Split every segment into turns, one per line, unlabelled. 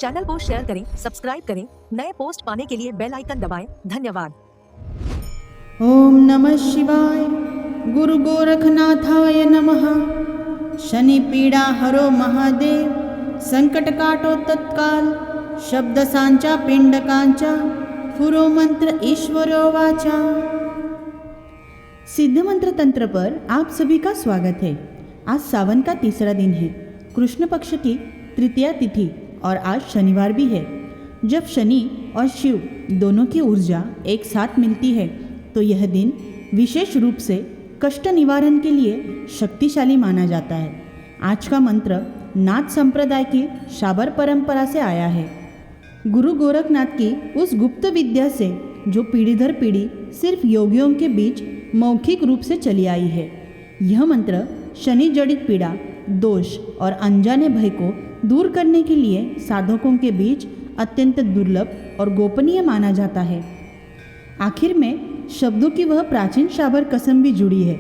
Channel को share करें, subscribe करें, नए पोस्ट पाने के लिए बेल आइकन दबाएं। धन्यवाद।
ओम नमः शिवाय। गुरु गोरखनाथाय नमः। शनि पीडा हरो महादेव। संकट काटो तत्काल। शब्द सांचा पिंडकांचा। फुरो मंत्र ईश्वरो वाचा। सिद्ध मंत्र तंत्र पर आप सभी का स्वागत है। आज सावन का तीसरा दिन है, कृष्ण पक्ष की तृतीया तिथि और आज शनिवार भी है। जब शनि और शिव दोनों की ऊर्जा एक साथ मिलती है तो यह दिन विशेष रूप से कष्ट निवारण के लिए शक्तिशाली माना जाता है। आज का मंत्र नाथ संप्रदाय की शाबर परंपरा से आया है। गुरु गोरखनाथ की उस गुप्त विद्या से जो पीढ़ी दर पीढ़ी सिर्फ योगियों के बीच मौखिक रूप से चली आई है। यह मंत्र शनि जड़ित पीड़ा, दोष और अनजाने भय को दूर करने के लिए साधकों के बीच अत्यंत दुर्लभ और गोपनीय माना जाता है। आखिर में शब्दों की वह प्राचीन शाबर कसम भी जुड़ी है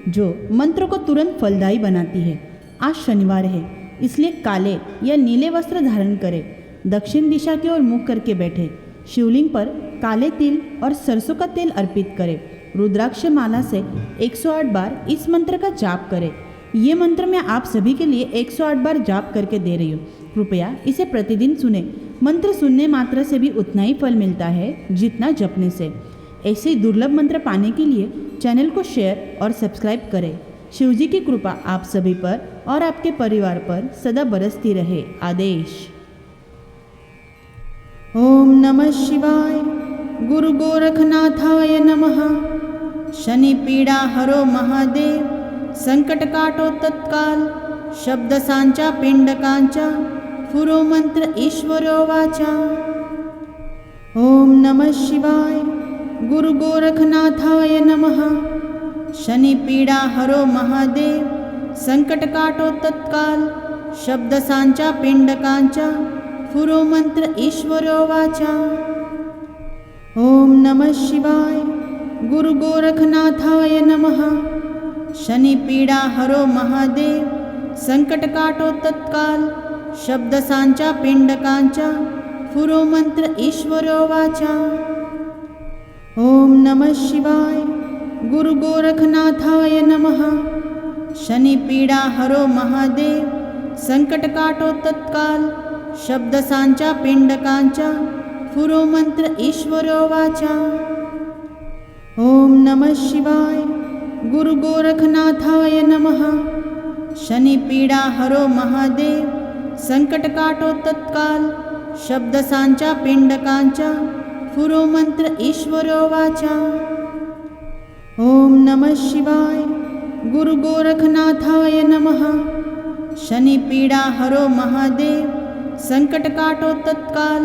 जो मंत्र को तुरंत फलदायी बनाती है। आज शनिवार है, इसलिए काले या नीले वस्त्र धारण करें, दक्षिण दिशा की ओर मुख करके बैठे, शिवलिंग पर काले तिल और सरसों का तेल अर्पित करें, रुद्राक्ष माला से 108 बार इस मंत्र का जाप करें। ये मंत्र मैं आप सभी के लिए 108 बार जाप करके दे रही हूँ। कृपया इसे प्रतिदिन सुने। मंत्र सुनने मात्र से भी उतना ही फल मिलता है जितना जपने से। ऐसे ही दुर्लभ मंत्र पाने के लिए चैनल को शेयर और सब्सक्राइब करें। शिवजी की कृपा आप सभी पर और आपके परिवार पर सदा बरसती रहे। आदेश। ओम नमः शिवाय। गुरु गोरखनाथाय नमः। शनि पीडा हरो महादेव। संकट काटो तत्काल। शब्द सांचा पिंडकांचा। फुरो मंत्र ईश्वरो वाचा। ओम नमः शिवाय। गुरु गोरखनाथाय नमः। शनि पीडा हरो महादेव। संकट काटो तत्काल। शब्द सांचा पिंडकांचा। फुरो मंत्र ईश्वरो वाचा। ओम नमः शिवाय। गुरु गोरखनाथाय नमः। शनि पीडा हरो महादेव। संकट काटो तत्काल। शब्द सांचा पिंडकांचा। फुरो मंत्र ईश्वरो वाचा। ओम नमः शिवाय। गुरु गोरखनाथाय नमः। शनि पीडा हरो महादेव। संकट काटो तत्काल। शब्द सांचा पिंडकांचा। फुरो मंत्र ईश्वरो वाचा। ओम नमः शिवाय। गुरु गोरखनाथाय नमः। शनि पीडा हरो महादेव। संकट काटो तत्काल। शब्द सांचा पिंडकांचा। फुरो मंत्र ईश्वरो वाचा। ओम नमः शिवाय। गुरु गोरखनाथाय नमः। शनि पीडा हरो महादेव। संकट काटो तत्काल।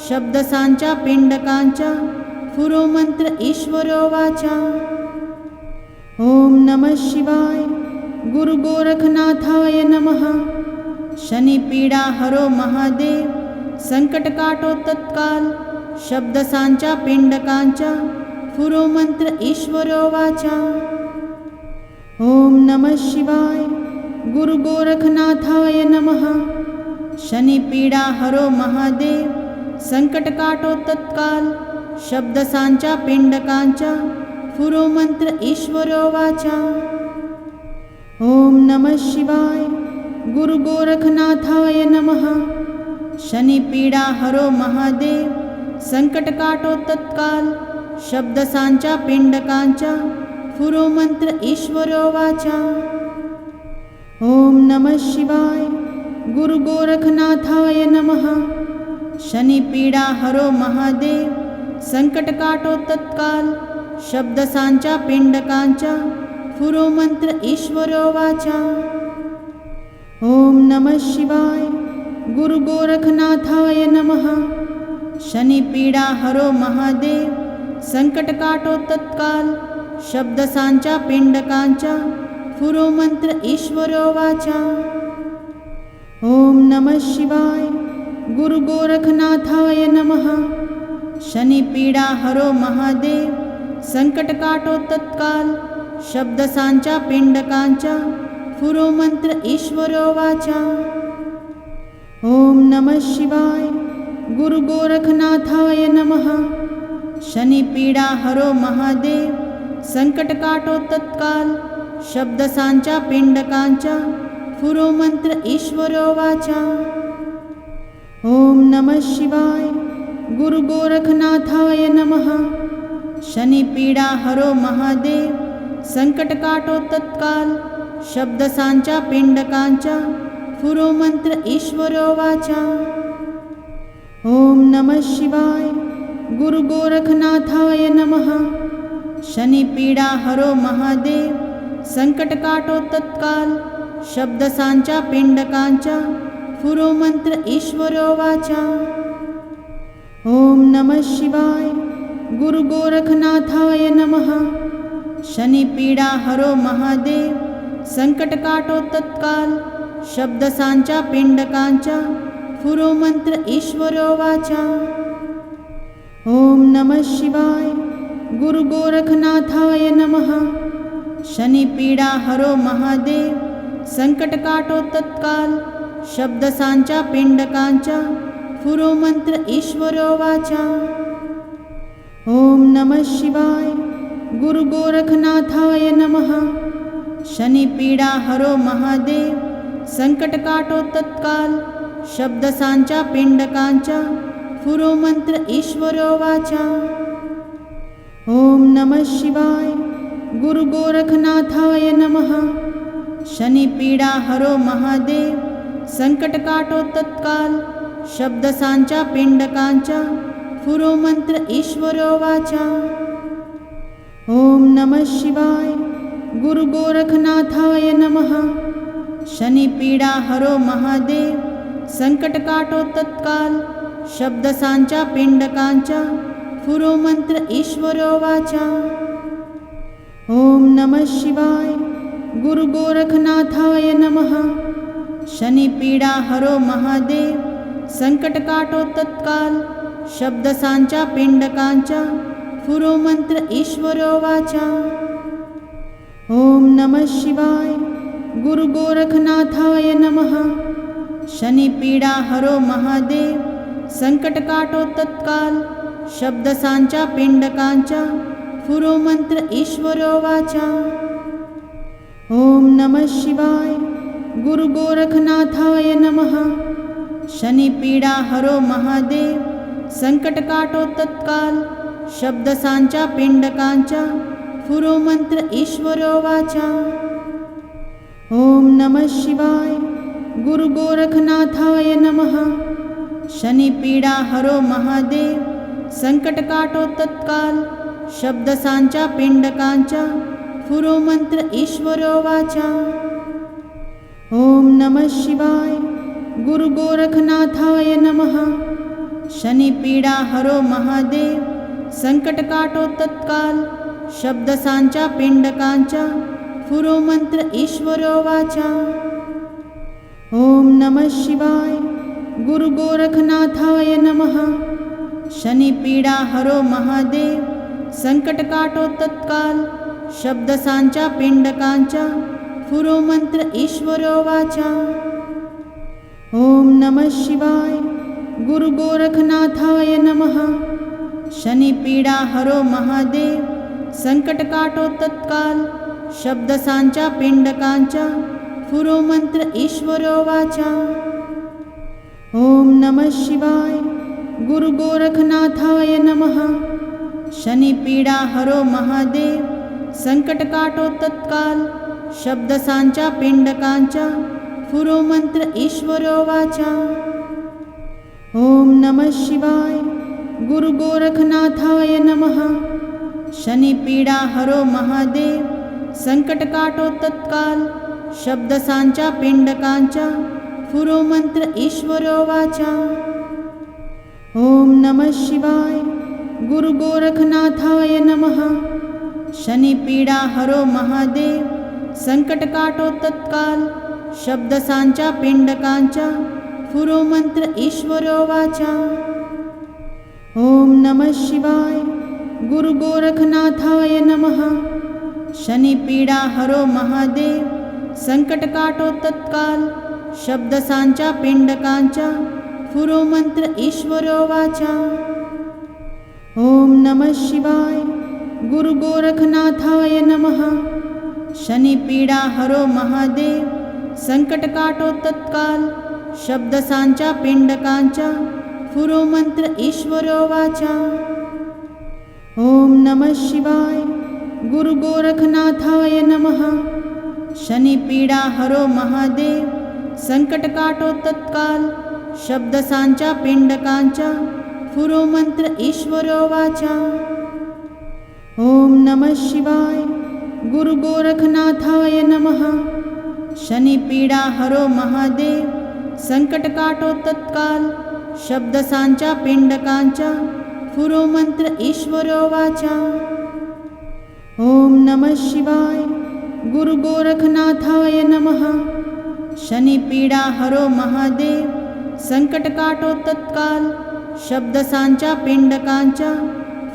शब्द सांचा पिंडकांचा। फुरो मंत्र ईश्वरो वाचा। ओम नमः शिवाय। गुरु गोरखनाथाय नमः। शनि पीडा हरो महादेव। संकट काटो तत्काल। शब्द सांचा पिंडकांचा। फुरो मंत्र ईश्वरो वाचा। ओम नमः शिवाय। गुरु गोरखनाथाय नमः। शनि पीडा हरो महादेव। संकट काटो तत्काल। शब्द सांचा पिंडकांचा। फुरो मंत्र ईश्वरो वाचा। ओम नमः शिवाय। गुरु गोरखनाथाय नमः। शनि पीडा हरो महादेव। संकट काटो तत्काल। शब्द सांचा पिंडकांचा। फुरो मंत्र ईश्वरो वाचा। ओम नमः शिवाय। गुरु गोरखनाथाय नमः। शनि पीडा हरो महादेव। संकट काटो तत्काल। शब्द सांचा पिंडकांचा। फुरो मंत्र ईश्वरो वाचा। ओम नमः शिवाय। गुरु गोरखनाथाय नमः। शनि पीडा हरो महादेव। संकट काटो तत्काल। शब्द सांचा पिंडकांचा। फुरो मंत्र ईश्वरो वाचा। ओम नमः शिवाय। गुरु गोरखनाथाय नमः। शनि पीडा हरो महादेव। संकट काटो तत्काल। शब्द सांचा पिंडकांचा। फुरो मंत्र ईश्वरो वाचा। ओम नमः शिवाय। गुरु गोरखनाथाय नमः। शनि पीडा हरो महादेव, संकट काटो तत्काल, शब्द सांचा पिंडकांचा, फुरो मंत्र ईश्वरो वाचा। ओम नमः शिवाय। गुरु गोरखनाथाय नमः। शनि पीडा हरो महादेव, संकट काटो तत्काल, शब्द सांचा पिंडकांचा, फुरो मंत्र ईश्वरो वाचा। ओम नमः शिवाय। गुरु गोरखनाथाय नमः। शनि पीडा हरो महादेव, संकट काटो तत्काल, शब्द सांचा पिंडकांचा, फुरो मंत्र ईश्वरो वाचा। ओम नमः शिवाय। गुरु गोरखनाथाय नमः। शनि पीडा हरो महादेव, संकट काटो तत्काल, शब्द सांचा पिंडकांचा, फुरो मंत्र ईश्वरो वाचा। ओम नमः शिवाय। गुरु गोरखनाथाय नमः। शनि पीडा हरो महादेव, संकट काटो तत्काल, शब्द सांचा पिंडकांचा, फुरो मंत्र ईश्वरो वाचा। ओम नमः शिवाय। गुरु गोरखनाथाय नमः। शनि पीडा हरो महादेव, संकट काटो तत्काल, शब्द सांचा पिंडकांचा, फुरो मंत्र ईश्वरो वाचा। ओम नमः शिवाय। गुरु गोरखनाथाय नमः। शनि पीडा हरो महादेव, संकट काटो तत्काल, शब्द सांचा पिंडकांचा, फुरो मंत्र ईश्वरो वाचा। ओम नमः शिवाय। गुरु गोरखनाथाय नमः। शनि पीडा हरो महादेव, संकट काटो तत्काल, शब्द सांचा पिंडकांचा, फुरो मंत्र ईश्वरो वाचा। ओम नमः शिवाय। गुरु गोरखनाथाय नमः। शनि पीडा हरो महादेव, संकट काटो तत्काल, शब्द सांचा पिंडकांचा, फुरो मंत्र ईश्वरो वाचा। ओम नमः शिवाय। गुरु गोरखनाथाय नमः। शनि पीडा हरो महादेव, संकट काटो तत्काल, शब्द सांचा पिंडकांचा, फुरो मंत्र ईश्वरो वाचा। ओम नमः शिवाय। गुरु गोरखनाथाय नमः। शनि पीडा हरो महादेव, संकट काटो तत्काल, शब्द सांचा पिंडकांचा, फुरो मंत्र ईश्वरो वाचा। ओम नमः शिवाय। गुरु गोरखनाथाय नमः। शनि पीडा हरो महादेव, संकट काटो तत्काल, शब्द सांचा पिंडकांचा, फुरो मंत्र ईश्वरो वाचा। ओम नमः शिवाय। गुरु गोरखनाथाय नमः। शनि पीडा हरो महादेव, संकट काटो तत्काल, शब्द सांचा पिंडकांचा, फुरो मंत्र ईश्वरो वाचा। ओम नमः शिवाय। गुरु गोरखनाथाय नमः। शनि पीडा हरो महादेव, संकट काटो तत्काल, शब्द सांचा पिंडकांचा, फुरो मंत्र ईश्वरो वाचा। ओम नमः शिवाय। गुरु गोरखनाथाय नमः। शनि पीडा हरो महादेव, संकट काटो तत्काल, शब्द सांचा पिंडकांचा, फुरो मंत्र ईश्वरो वाचा। ओम नमः शिवाय। गुरु गोरखनाथाय नमः। शनि पीडा हरो महादेव, संकट काटो तत्काल, शब्द सांचा पिंडकांचा, फुरो मंत्र ईश्वरो वाचा। ओम नमः शिवाय। गुरु गोरखनाथाय नमः। शनि पीडा हरो महादेव, संकट काटो तत्काल, शब्द सांचा पिंडकांचा, फुरो मंत्र ईश्वरो वाचा। ओम नमः शिवाय। गुरु गोरखनाथाय नमः। शनि पीडा हरो महादेव, संकट काटो तत्काल, शब्द सांचा पिंडकांचा, फुरो मंत्र ईश्वरो वाचा। ओम नमः शिवाय। गुरु गोरखनाथाय नमः। शनि पीडा हरो महादेव, संकट काटो तत्काल, शब्दसांच्या पिंडकांच्या पुरोमंत्र ईश्वरो वाचा। ओम नमः शिवाय। गुरु गोरखनाथाय नमः। शनि पीडा हरो महादेव, संकट काटो तत्काल, शब्दसांच्या पिंडकांच्या पुरोमंत्र ईश्वरो वाचा। ओम नमः शिवाय। गुरु गोरखनाथाय नमः। शनि पीडा हरो महादेव, संकट काटो तत्काल, शब्दसांच्या पिंडकांच्या पुरोमंत्र ईश्वरो वाचा। ओम नमः शिवाय। गुरु गोरखनाथाय नमः। शनि पीडा हरो महादेव, संकट काटो तत्काल, शब्दसांच्या पिंडकांच्या पुरोमंत्र ईश्वरो वाचा। ओम नमः शिवाय। गुरु गोरखनाथाय नमः। शनि पीडा हरो महादेव, संकट काटो तत्काल, शब्दसांच्या पिंडकांच्या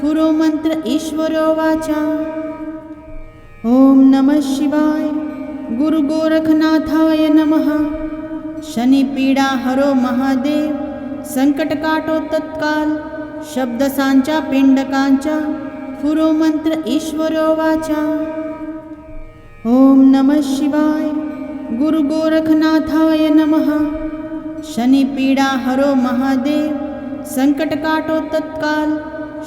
पुरोमंत्र ईश्वरो वाचा। ओम नमः शिवाय। गुरु गोरखनाथाय नमः। शनि पीडा हरो महादेव, संकट काटो तत्काल, शब्दसांच्या पिंडकांच्या पुरोमंत्र ईश्वरो वाचा। ओम नमः शिवाय। गुरु गोरखनाथाय नमः। शनि पीडा हरो महादेव, संकट काटो तत्काल,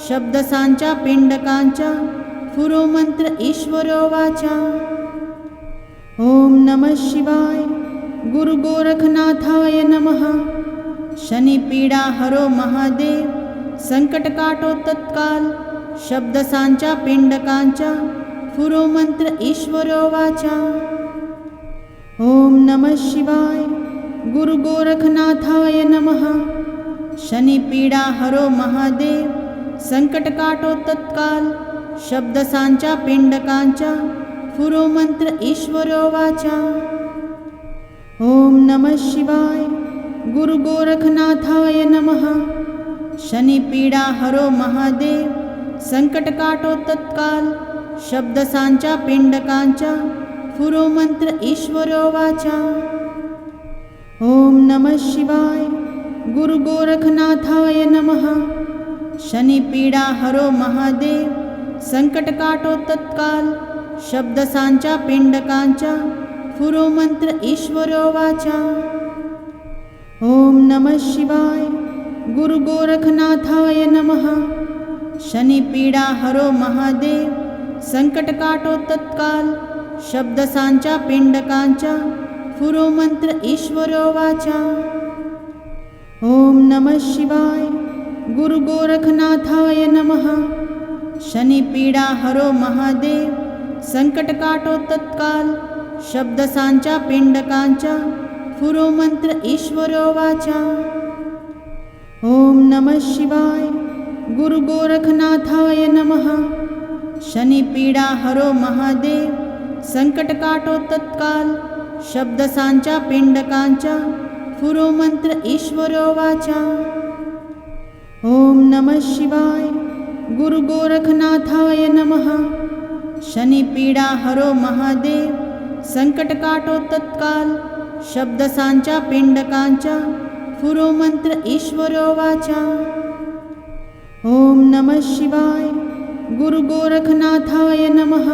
शब्दसांच्या पिंडकांच्या पुरोमंत्र ईश्वरो वाचा। ओम नमः शिवाय। गुरु गोरखनाथाय नमः। शनि पीडा हरो महादेव, संकट काटो तत्काल, शब्दसांच्या पिंडकांच्या पुरोमंत्र ईश्वरो वाचा। ओम नमः शिवाय। गुरु गोरखनाथाय नमः। शनि पीडा हरो महादेव, संकट काटो तत्काल, शब्दसांच्या पिंडकांच्या पुरोमंत्र ईश्वरो वाचा। ओम नमः शिवाय। गुरु गोरखनाथाय नमः। शनि पीडा हरो महादेव, संकट काटो तत्काल, शब्दसांच्या पिंडकांच्या पुरोमंत्र ईश्वरो वाचा। ओम नमः शिवाय। गुरु गोरखनाथाय नमः। शनि पीडा हरो महादेव, संकट काटो तत्काल, शब्दसांच्या पिंडकांच्या पुरोमंत्र ईश्वरो वाचा। ओम नमः शिवाय। गुरु गोरखनाथाय नमः। शनि पीडा हरो महादेव, संकट काटो तत्काल, शब्दसांच्या पिंडकांच्या पुरोमंत्र ईश्वरो वाचा। ओम नमः शिवाय। गुरु गोरखनाथाय नमः। शनि पीडा हरो महादेव, संकट काटो तत्काल, शब्दसांच्या पिंडकांच्या पुरोमंत्र ईश्वरो वाचा। ओम नमः शिवाय। गुरु गोरखनाथाय नमः। शनि पीडा हरो महादेव, संकट काटो तत्काल, शब्दसांच्या पिंडकांच्या पुरोमंत्र ईश्वरो वाचा। ओम नमः शिवाय। गुरु गोरखनाथाय नमः। शनि पीडा हरो महादेव, संकट काटो तत्काल, शब्दसांच्या पिंडकांच्या पुरोमंत्र ईश्वरो वाचा। ओम नमः शिवाय। गुरु गोरखनाथाय नमः।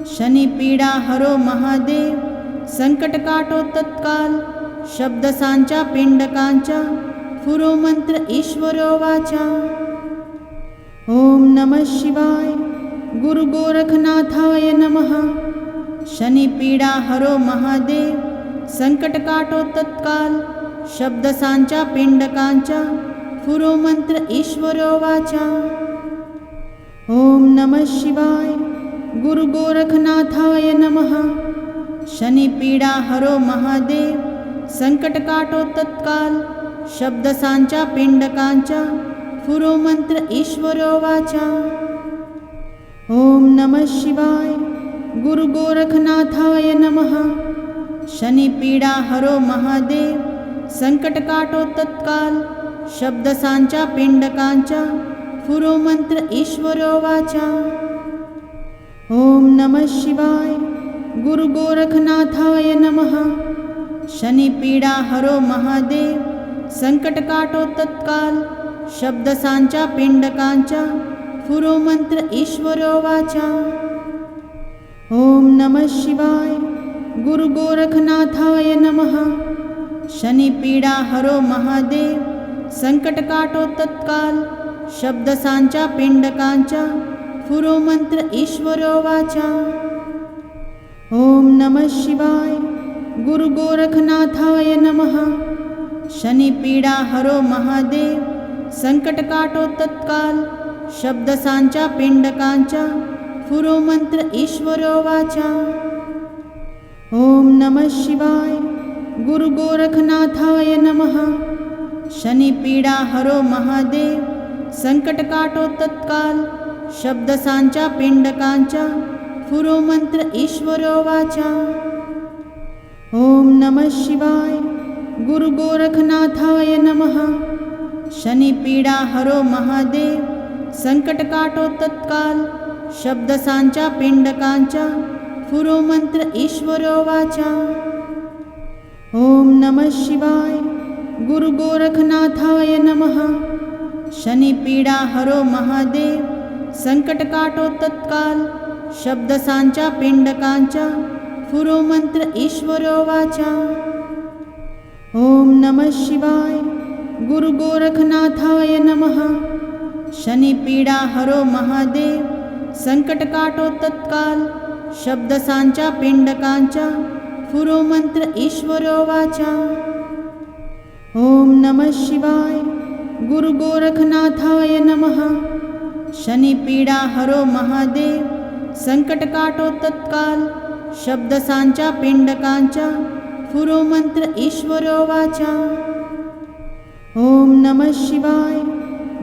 शनि पीडा हरो महादेव, संकट काटो तत्काल, शब्दसांच्या पिंडकांच्या पुरोमंत्र ईश्वरो वाचा। ओम नमः शिवाय। गुरु गोरखनाथाय नमः। शनि पीडा हरो महादेव, संकट काटो तत्काल, शब्दसांच्या पिंडकांच्या पुरोमंत्र ईश्वरो वाचा। ओम नमः शिवाय। गुरु गोरखनाथाय नमः। शनि पीडा हरो महादेव, संकट काटो तत्काल, शब्दसांच्या पिंडकांच्या पुरोमंत्र ईश्वरो वाचा। ओम नमः शिवाय। गुरु गोरखनाथाय नमः। शनि पीडा हरो महादेव, संकट काटो तत्काल, शब्दसांच्या पिंडकांच्या पुरोमंत्र ईश्वरो वाचा। ओम नमः शिवाय। गुरु गोरखनाथाय नमः। शनिपीडा हरो महादेव संकटकाटो तत्काल शब्दसांच्या पिंडकांच्या पुरो मंत्र ईश्वरो वाचा। ओम नमः शिवाय। गुरु गोरखनाथाय नमः। शनिपीडा हरो महादेव संकटकाटो तत्काल शब्दसांच्या पिंडकांच्या पुरो मंत्र ईश्वरो वाचा। ओम नमः शिवाय। गुरु गोरखनाथाय नमः। शनिपीडा हरो महादेव संकटकाटो तत्काल शब्दसांच्या पिंडकांच्या पुरो मंत्र ईश्वरो वाचा। ओम नमः शिवाय। गुरु गोरखनाथाय नमः। शनिपीडा हरो महादेव संकटकाटो तत्काल शब्दसांच्या पिंडकांच्या पुरो मंत्र ईश्वरो वाचा। ओम नमः शिवाय। गुरु गोरखनाथाय नमः। शनिपीडा हरो महादेव संकटकाटो तत्काल शब्दसांच्या पिंडकांच्या पुरो मंत्र ईश्वरो वाचा। ओम नमः शिवाय। गुरु गोरखनाथाय नमः। शनिपीडा हरो महादेव संकटकाटो तत्काल शब्दसांच्या पिंडकांच्या पुरो मंत्र ईश्वरो वाचा। ओम नमः शिवाय। गुरु गोरखनाथाय नमः। शनिपीडा हरो महादेव संकटकाटो तत्काल शब्दसांच्या पिंडकांच्या पुरो मंत्र ईश्वरो वाचा। ओम नमः शिवाय। गुरु गोरखनाथाय नमः। शनिपीडा हरो महादेव संकटकाटो तत्काल शब्दसांच्या पिंडकांच्या पुरो मंत्र ईश्वरो वाचा। ओम नमः शिवाय।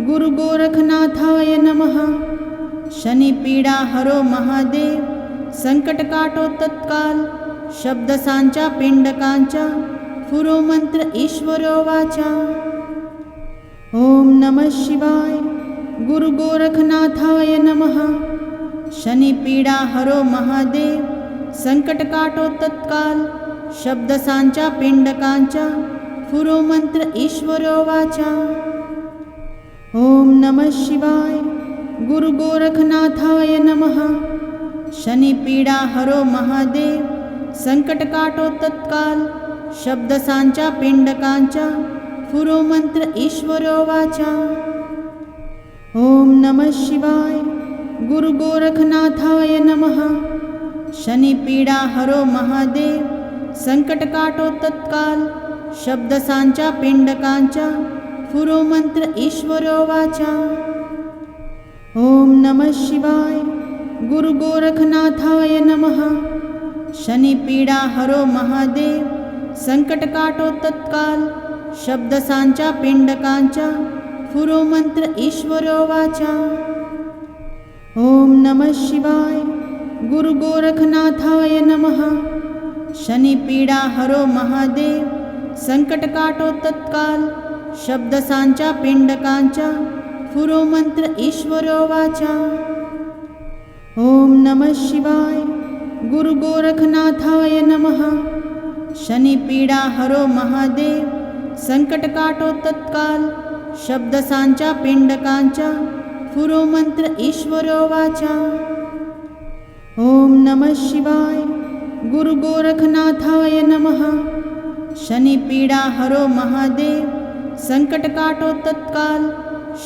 गुरु गोरखनाथाय नमः। शनिपीडा हरो महादेव संकटकाटो तत्काल शब्दसांच्या पिंडकांच्या पुरो मंत्र ईश्वरो वाचा। ओम नमः शिवाय। गुरु गोरखनाथाय नमः। शनिपीडा हरो महादेव संकटकाटो तत्काल शब्दसांच्या पिंडकांच्या पुरो मंत्र ईश्वरो वाचा। ओम नमः शिवाय। गुरु गोरखनाथाय नमः। शनिपीडा हरो महादेव संकटकाटो तत्काल शब्दसांच्या पिंडकांच्या पुरो मंत्र ईश्वरो वाचा। ओम नमः शिवाय। गुरु गोरखनाथाय नमः। शनिपीडा हरो महादेव संकटकाटो तत्काल शब्दसांच्या पिंडकांच्या पुरो मंत्र ईश्वरो वाचा। ओम नमः शिवाय। गुरु गोरखनाथाय नमः। शनिपीडा हरो महादेव संकटकाटो तत्काल शब्दसांच्या पिंडकांच्या पुरो मंत्र ईश्वरो वाचा। ओम नमः शिवाय। गुरु गोरखनाथाय नमः। शनिपीडा हरो महादेव संकटकाटो तत्काल शब्दसांच्या पिंडकांच्या पुरो मंत्र ईश्वरो वाचा। ओम नमः शिवाय। गुरु गोरखनाथाय नमः। शनिपीडा हरो महादेव संकटकाटो तत्काल शब्दसांच्या पिंडकांच्या पुरो मंत्र ईश्वरो वाचा। ओम नमः शिवाय। गुरु गोरखनाथाय नमः। शनिपीडा हरो महादेव संकटकाटो तत्काल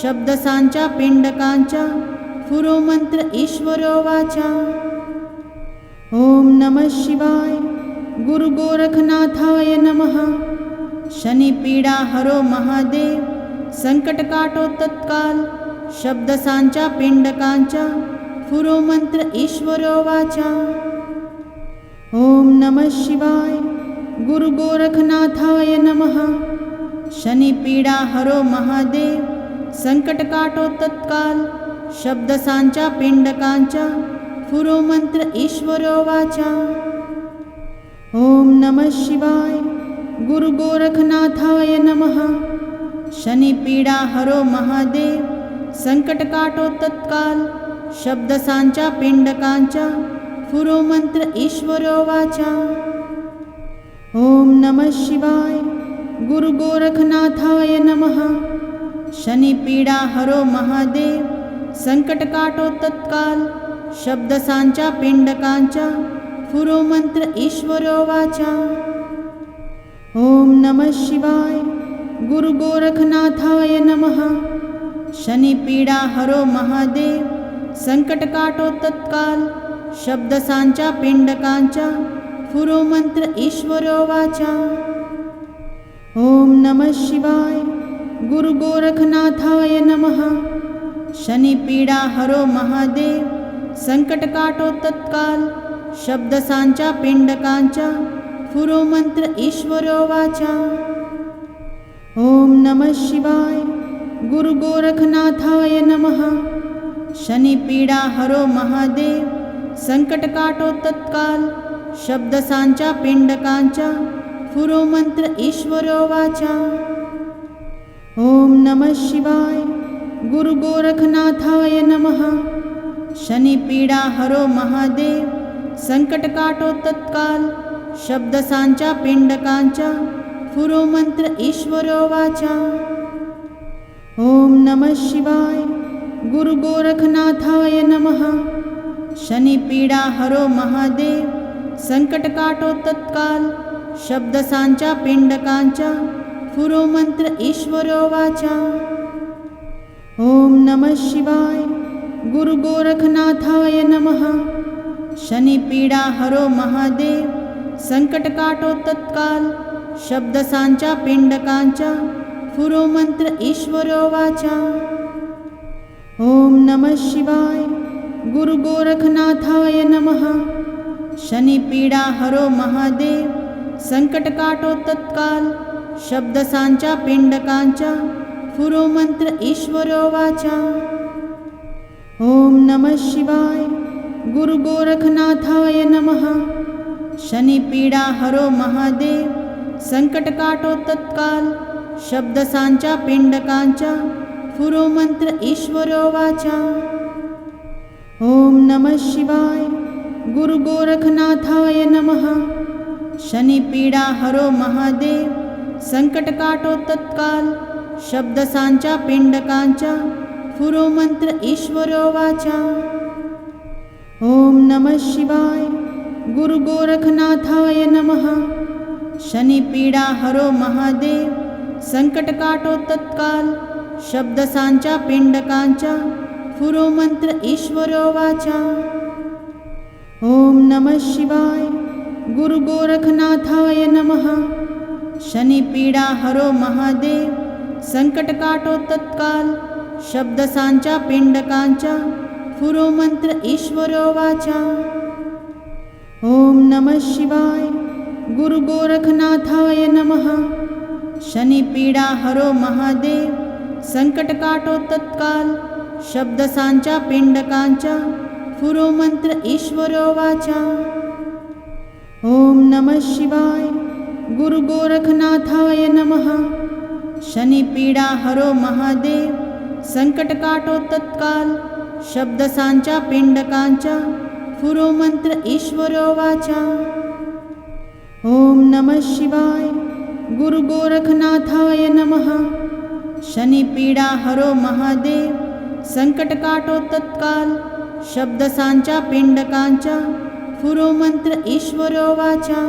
शब्दसांच्या पिंडकांच्या पुरो मंत्र ईश्वरो वाचा। ओम नमः शिवाय। गुरु गोरखनाथाय नमः। शनिपीडा हरो महादेव संकटकाटो तत्काल शब्दसांच्या पिंडकांच्या पुरो मंत्र ईश्वरो वाचा। ओम नमः शिवाय। गुरु गोरखनाथाय नमः। शनिपीडा हरो महादेव संकटकाटो तत्काल शब्दसांच्या पिंडकांच्या पुरो मंत्र ईश्वरो वाचा। ओम नमः शिवाय। गुरु गोरखनाथाय नमः। शनिपीडा हरो महादेव संकटकाटो तत्काल शब्दसांच्या पिंडकांच्या पुरो मंत्र ईश्वरो वाचा। ओम नमः शिवाय। गुरु गोरखनाथाय नमः। शनि पीडा हरो महादेव, संकट काटो तत्काल, शब्द सांचा पिंडकांचा, फुरो मंत्र ईश्वरो वाचा। ओम नमः शिवाय। गुरु गोरखनाथाय नमः। शनि पीडा हरो महादेव, संकट काटो तत्काल, शब्द सांचा पिंडकांचा, फुरो मंत्र ईश्वरो वाचा। ओम नमः शिवाय। गुरु गोरखनाथाय नमः। शनि पीडा हरो महादेव, संकट काटो तत्काल, शब्द सांचा पिंडकांचा, फुरो मंत्र ईश्वरो वाचा। ओम नमः शिवाय। गुरु गोरखनाथाय नमः। शनि पीडा हरो महादेव, संकट काटो तत्काल, शब्द सांचा पिंडकांचा, फुरो मंत्र ईश्वरो वाचा। ओम नमः शिवाय। गुरु गोरखनाथाय नमः। शनि पीडा हरो महादेव, संकट काटो तत्काल, शब्द सांचा पिंडकांचा, फुरो मंत्र ईश्वरो वाचा। ओम नमः शिवाय। गुरु गोरखनाथाय नमः। शनि पीडा हरो महादेव, संकट काटो तत्काल, शब्द सांचा पिंडकांचा, फुरो मंत्र ईश्वरो वाचा। ओम नमः शिवाय। गुरु गोरखनाथाय नमः। शनि पीडा हरो महादेव, संकट काटो तत्काल, शब्द सांचा पिंडकांचा, फुरो मंत्र ईश्वरो वाचा। ओम नमः शिवाय। गुरु गोरखनाथाय नमः। शनि पीडा हरो महादेव, संकट काटो तत्काल, शब्द सांचा पिंडकांचा, फुरो मंत्र ईश्वरो वाचा। ओम नमः शिवाय। गुरु गोरखनाथाय नमः। शनि पीडा हरो महादेव, संकट काटो तत्काल, शब्द सांचा पिंडकांचा, फुरो मंत्र ईश्वरो वाचा। ओम नमः शिवाय। गुरु गोरखनाथाय नमः। शनि पीडा हरो महादेव, संकट काटो तत्काल, शब्द सांचा पिंडकांचा, फुरो मंत्र ईश्वरो वाचा। ओम नमः शिवाय। गुरु गोरखनाथाय नमः। शनि पीडा हरो महादेव, संकट काटो तत्काल, शब्द सांचा पिंडकांचा, फुरो मंत्र ईश्वरो वाचा। ओम नमः शिवाय। गुरु गोरखनाथाय नमः। शनि पीडा हरो महादेव, संकट काटो तत्काल, शब्द सांचा पिंडकांचा, फुरो मंत्र ईश्वरो वाचा। ओम नमः शिवाय। गुरु गोरखनाथाय नमः। शनि पीडा हरो महादेव, संकट काटो तत्काल, शब्द सांचा पिंडकांचा, फुरो मंत्र ईश्वरो वाचा। ओम नमः शिवाय। गुरु गोरखनाथाय नमः। शनि पीडा हरो महादेव, संकट काटो तत्काल, शब्द सांचा पिंडकांचा, फुरो मंत्र ईश्वरो वाचा। ओम नमः शिवाय। गुरु गोरखनाथाय नमः। शनि पीडा हरो महादेव, संकट काटो तत्काल, शब्द सांचा पिंडकांचा, फुरो मंत्र ईश्वरो वाचा।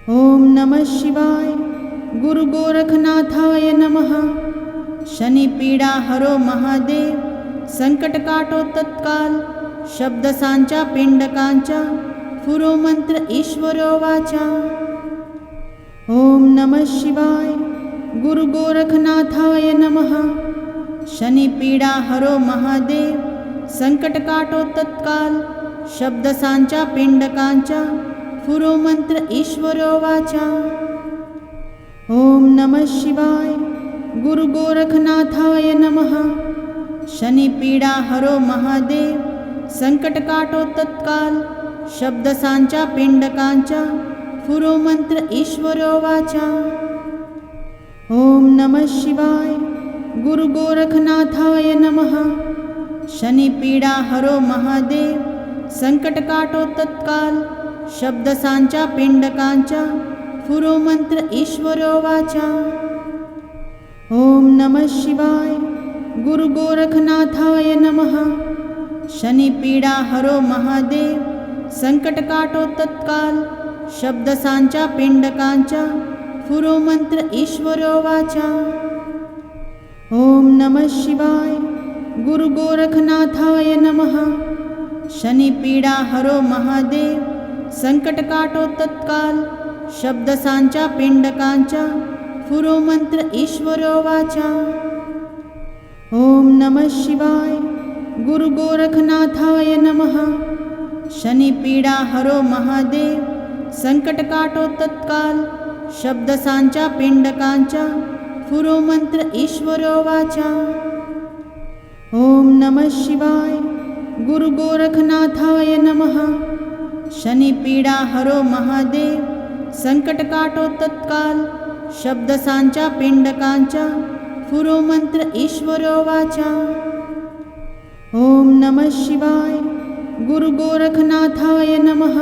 ओम नमः शिवाय। गुरु गोरखनाथाय नमः। शनि पीडा हरो महादेव, संकट काटो तत्काल, शब्द सांचा पिंडकांचा, फुरो मंत्र ईश्वरो वाचा। ओम नमः शिवाय। गुरु गोरखनाथाय नमः। शनि पीडा हरो महादेव, संकट काटो तत्काल, शब्द सांचा पिंडकांचा, फुरो मंत्र ईश्वरो वाचा। ओम नमः शिवाय। गुरु गोरखनाथाय नमः। शनि पीडा हरो महादेव, संकट काटो तत्काल, शब्द सांचा पिंडकांचा, फुरो मंत्र ईश्वरो वाचा। ओम नमः शिवाय। गुरु गोरखनाथाय नमः। शनि पीडा हरो महादेव, संकट काटो तत्काल, शब्दसांच्या पिंडकांच्या पुरोमंत्र ईश्वरो वाचा। ओम नमः शिवाय। गुरु गोरखनाथाय नमः। शनि पीडा हरो महादेव, संकट काटो तत्काल, शब्दसांच्या पिंडकांच्या पुरोमंत्र ईश्वरो वाचा। ओम नमः शिवाय। गुरु गोरखनाथाय नमः। शनि पीडा हरो महादेव, संकट काटो तत्काल, शब्दसांच्या पिंडकांच्या पुरोमंत्र ईश्वरो वाचा। ओम नमः शिवाय। गुरु गोरखनाथाय नमः। शनि पीडा हरो महादेव, संकट काटो तत्काल, शब्दसांच्या पिंडकांच्या पुरोमंत्र ईश्वरो वाचा। ओम नमः शिवाय। गुरु गोरखनाथाय नमः। शनि पीडा हरो महादेव, संकट काटो तत्काल, शब्दसांच्या पिंडकांच्या पुरोमंत्र ईश्वरो वाचा। ओम नमः शिवाय। गुरु गोरखनाथाय नमः।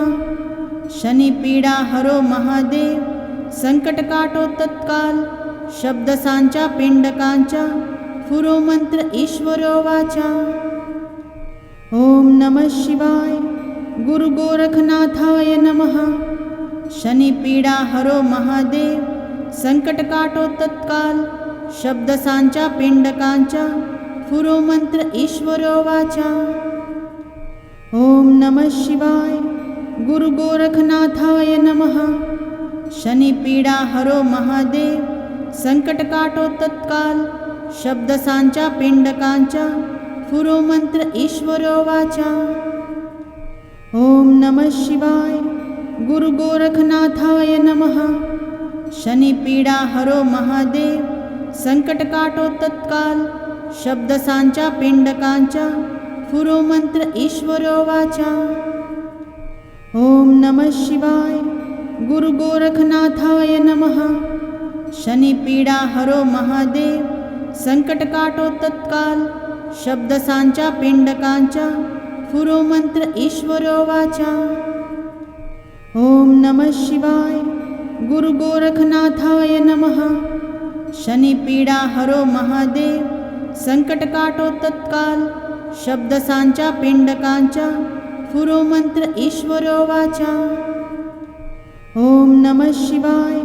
शनि पीडा हरो महादेव, संकट काटो तत्काल, शब्दसांच्या पिंडकांच्या पुरोमंत्र ईश्वरो वाचा। ओम नमः शिवाय। गुरु गोरखनाथाय नमः। शनि पीडा हरो महादेव, संकट काटो तत्काल, शब्दसांच्या पिंडकांच्या पुरोमंत्र ईश्वरो वाचा। ओम नमः शिवाय। गुरु गोरखनाथाय नमः। शनि पीडा हरो महादेव, संकट काटो तत्काल, शब्दसांच्या पिंडकांच्या पुरोमंत्र ईश्वरो वाचा। ओम नमः शिवाय। गुरु गोरखनाथाय नमः। शनि पीडा हरो महादेव, संकट काटो तत्काल, शब्दसांच्या पिंडकांच्या पुरोमंत्र ईश्वरो वाचा। ओम नमः शिवाय। गुरु गोरखनाथाय नमः। शनि पीडा हरो महादेव, संकट काटो तत्काल, शब्दसांच्या पिंडकांच्या पुरोमंत्र ईश्वरो वाचा। ओम नमः शिवाय। गुरु गोरखनाथाय नमः। शनि पीडा हरो महादेव, संकट काटो तत्काल, शब्दसांच्या पिंडकांच्या पुरोमंत्र ईश्वरो वाचा। ओम नमः शिवाय।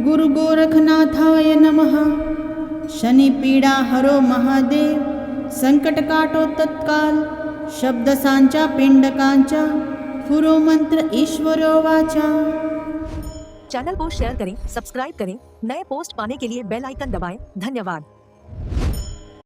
गुरु गोरखनाथाय नमः। शनि पीडा हरो महादेव, संकट काटो तत्काल, शब्दसांच्या पिंडकांच्या पुरोमंत्र ईश्वरो वाचा।
चैनल को शेयर करें, सब्सक्राइब करें, नए पोस्ट पाने के लिए बेल आइकन दबाएं। धन्यवाद।